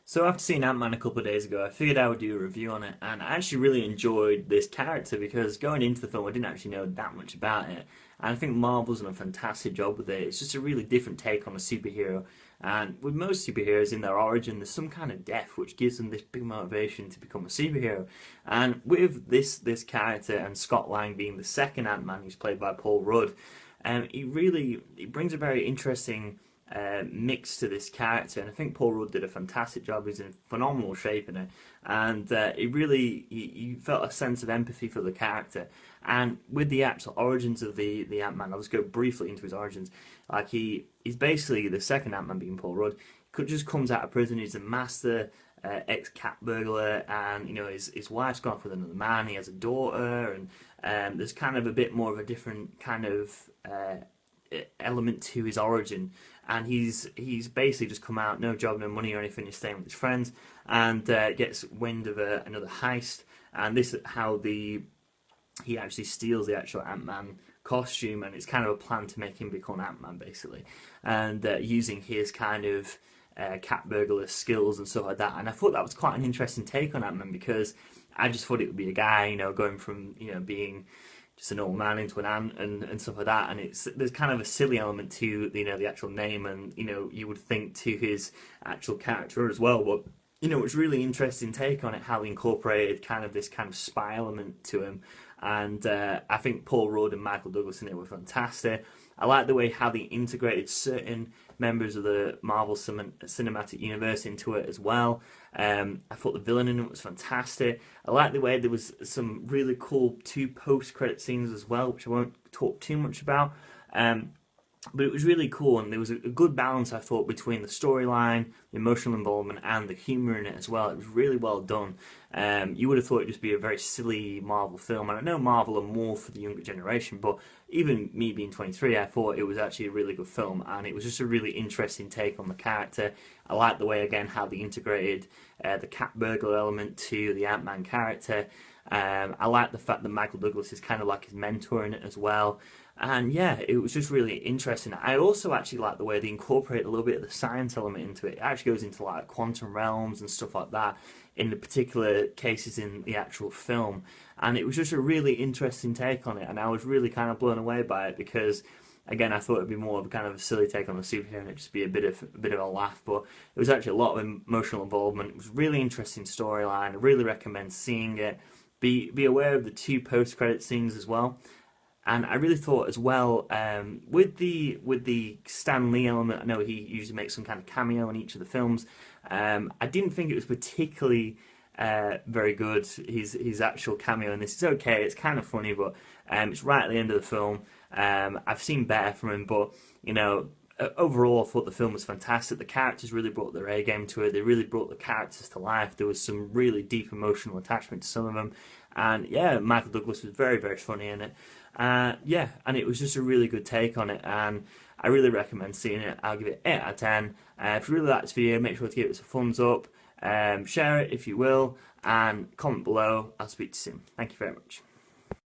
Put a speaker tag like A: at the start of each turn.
A: So after seeing Ant-Man a couple of days ago, I figured I would do a review on it, and I actually really enjoyed this character because going into the film, I didn't actually know that much about it, and I think Marvel's done a fantastic job with it. It's just a really different take on a superhero, and with most superheroes in their origin, there's some kind of death which gives them this big motivation to become a superhero. And with this character and Scott Lang being the second Ant-Man, who's played by Paul Rudd, he brings a very interesting mix to this character, and I think Paul Rudd did a fantastic job. He's in phenomenal shape in it, and you felt a sense of empathy for the character. And with the actual origins of the Ant-Man, I'll just go briefly into his origins. Like he's basically the second Ant-Man, being Paul Rudd. Just comes out of prison. He's a master ex-cat burglar, and his wife's gone off with another man. He has a daughter, and there's kind of a bit more of a different kind of element to his origin, and he's basically just come out, no job, no money or anything. He's staying with his friends, and gets wind of another heist, and this is how he actually steals the actual Ant-Man costume, and it's kind of a plan to make him become Ant-Man basically, and using his kind of cat burglar skills and stuff like that. And I thought that was quite an interesting take on Ant-Man, because I just thought it would be a guy, going from being just an old man into an ant and stuff like that, and there's kind of a silly element to the actual name, and you would think to his actual character as well. But it's really interesting take on it, how he incorporated this kind of spy element to him, and I think Paul Rudd and Michael Douglas in it were fantastic. I like the way how they integrated certain members of the Marvel Cinematic Universe into it as well. I thought the villain in it was fantastic. I like the way there was some really cool 2 post-credit scenes as well, which I won't talk too much about. But it was really cool, and there was a good balance, I thought, between the storyline, the emotional involvement, and the humour in it as well. It was really well done. You would have thought it'd just be a very silly Marvel film, and I know Marvel are more for the younger generation, but even me being 23, I thought it was actually a really good film, and it was just a really interesting take on the character. I like the way, again, how they integrated the cat burglar element to the Ant-Man character. I like the fact that Michael Douglas is kind of like his mentor in it as well. And yeah, it was just really interesting. I also actually like the way they incorporate a little bit of the science element into it. It actually goes into like quantum realms and stuff like that in the particular cases in the actual film. And it was just a really interesting take on it, and I was really kind of blown away by it, because again, I thought it'd be more of a kind of a silly take on a superhero and it'd just be a bit of a laugh, but it was actually a lot of emotional involvement. It was a really interesting storyline. I really recommend seeing it. Be aware of the 2 post-credit scenes as well. And I really thought as well, with the Stan Lee element, I know he usually makes some kind of cameo in each of the films. I didn't think it was particularly very good. His actual cameo in this is okay. It's kind of funny, but it's right at the end of the film. I've seen better from him, but overall, I thought the film was fantastic. The characters really brought their A game to it. They really brought the characters to life. There was some really deep emotional attachment to some of them. And yeah, Michael Douglas was very, very funny in it. And it was just a really good take on it. And I really recommend seeing it. I'll give it 8 out of 10. If you really like this video, make sure to give it a thumbs up. Share it if you will. And comment below. I'll speak to you soon. Thank you very much.